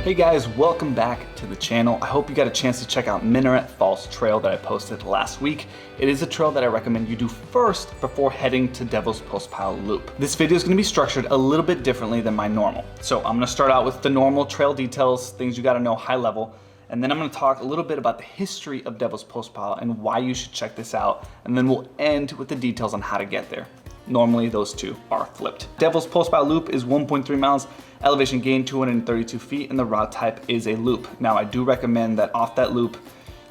Hey guys, welcome back to the channel. I hope you got a chance to check out Minaret Falls Trail that I posted last week. It is a trail that I recommend you do first before heading to Devils Postpile Loop. This video is going to be structured a little bit differently than my normal. So I'm going to start out with the normal trail details, things you got to know high level, and then I'm going to talk a little bit about the history of Devils Postpile and why you should check this out, and then we'll end with the details on how to get there. Normally those two are flipped. Devils Postpile Loop is 1.3 miles, elevation gain 232 feet, and the route type is a loop. Now I do recommend that off that loop,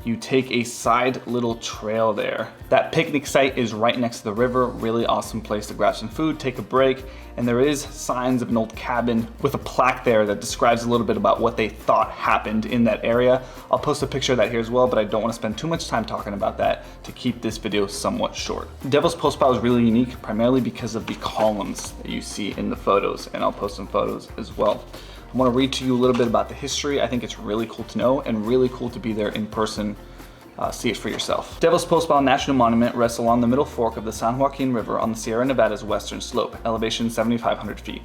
you take a side little trail there. That picnic site is right next to the river, really awesome place to grab some food, take a break, and there is signs of an old cabin with a plaque there that describes a little bit about what they thought happened in that area. I'll post a picture of that here as well, but I don't want to spend too much time talking about that to keep this video somewhat short. Devils Postpile is really unique, primarily because of the columns that you see in the photos, and I'll post some photos as well. I want to read to you a little bit about the history. I think it's really cool to know and really cool to be there in person, see it for yourself. Devils Postpile National Monument rests along the middle fork of the San Joaquin River on the Sierra Nevada's western slope, elevation 7,500 feet.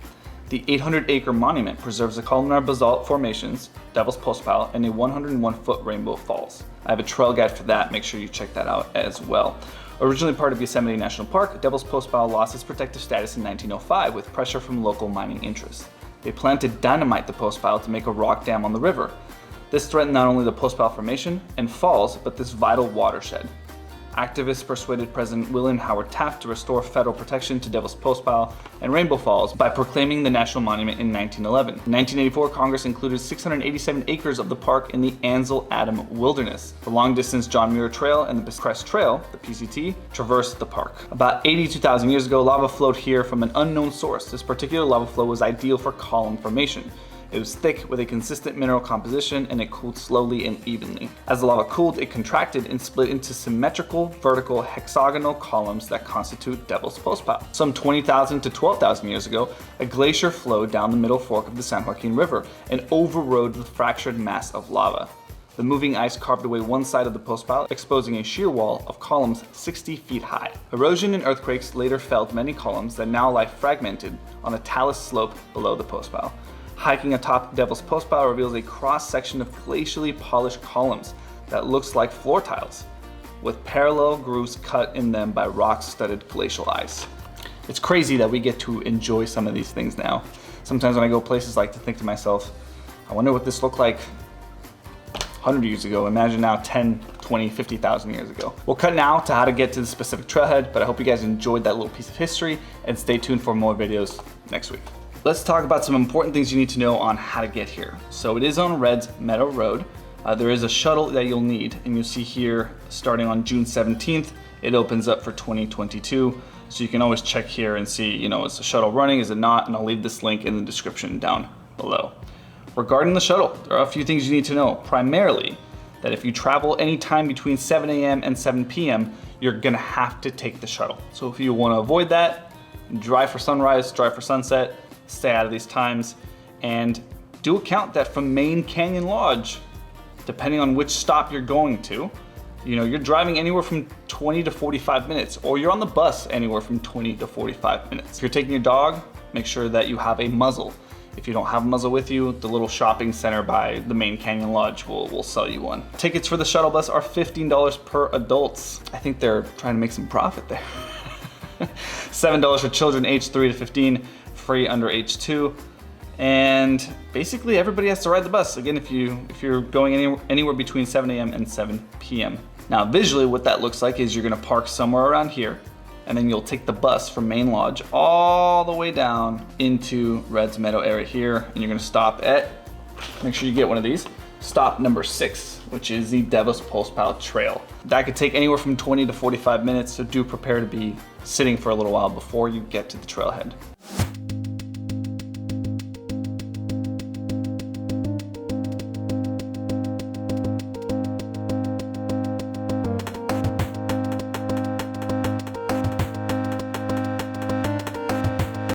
The 800-acre monument preserves the columnar basalt formations, Devils Postpile, and a 101-foot Rainbow Falls. I have a trail guide for that, make sure you check that out as well. Originally part of Yosemite National Park, Devils Postpile lost its protective status in 1905 with pressure from local mining interests. They planned to dynamite the Postpile to make a rock dam on the river. This threatened not only the Postpile Formation and falls, but this vital watershed. Activists persuaded President William Howard Taft to restore federal protection to Devils Postpile and Rainbow Falls by proclaiming the national monument in 1911. In 1984, Congress included 687 acres of the park in the 𝐦𝐤𝐬𝐷 Wilderness. The long-distance John Muir Trail and the Crest Trail, the PCT, traversed the park. About 82,000 years ago, lava flowed here from an unknown source. This particular lava flow was ideal for column formation. It was thick with a consistent mineral composition, and it cooled slowly and evenly. As the lava cooled, it contracted and split into symmetrical, vertical, hexagonal columns that constitute Devils Postpile. Some 20,000 to 12,000 years ago, a glacier flowed down the middle fork of the San Joaquin River and overrode the fractured mass of lava. The moving ice carved away one side of the postpile, exposing a shear wall of columns 60 feet high. Erosion and earthquakes later felled many columns that now lie fragmented on a talus slope below the postpile. Hiking atop Devils Postpile reveals a cross-section of glacially polished columns that looks like floor tiles, with parallel grooves cut in them by rock-studded glacial ice. It's crazy that we get to enjoy some of these things now. Sometimes when I go places, I like to think to myself, I wonder what this looked like 100 years ago. Imagine now 10, 20, 50,000 years ago. We'll cut now to how to get to the specific trailhead, but I hope you guys enjoyed that little piece of history, and stay tuned for more videos next week. Let's talk about some important things you need to know on how to get here. So it is on Red's Meadow Road. There is a shuttle that you'll need, and you'll see here starting on June 17th, it opens up for 2022. So you can always check here and see, is the shuttle running, is it not? And I'll leave this link in the description down below. Regarding the shuttle, there are a few things you need to know. Primarily, that if you travel anytime between 7 a.m. and 7 p.m., you're gonna have to take the shuttle. So if you wanna avoid that, drive for sunrise, drive for sunset, stay out of these times, and do a count that from Main Canyon Lodge, depending on which stop you're going to, you're driving anywhere from 20 to 45 minutes, or you're on the bus anywhere from 20 to 45 minutes. If you're taking your dog, make sure that you have a muzzle. If you don't have a muzzle with you, the little shopping center by the Main Canyon Lodge will sell you one. Tickets for the shuttle bus are $15 per adults. I think they're trying to make some profit there. $7 for children aged 3 to 15, free under age 2. And basically everybody has to ride the bus. Again, if you're going anywhere between 7 a.m. and 7 p.m. Now visually what that looks like is you're gonna park somewhere around here, and then you'll take the bus from Main Lodge all the way down into Red's Meadow area here, and you're gonna stop at, make sure you get one of these, stop number 6, which is the Devils Postpile Trail. That could take anywhere from 20 to 45 minutes, so do prepare to be sitting for a little while before you get to the trailhead.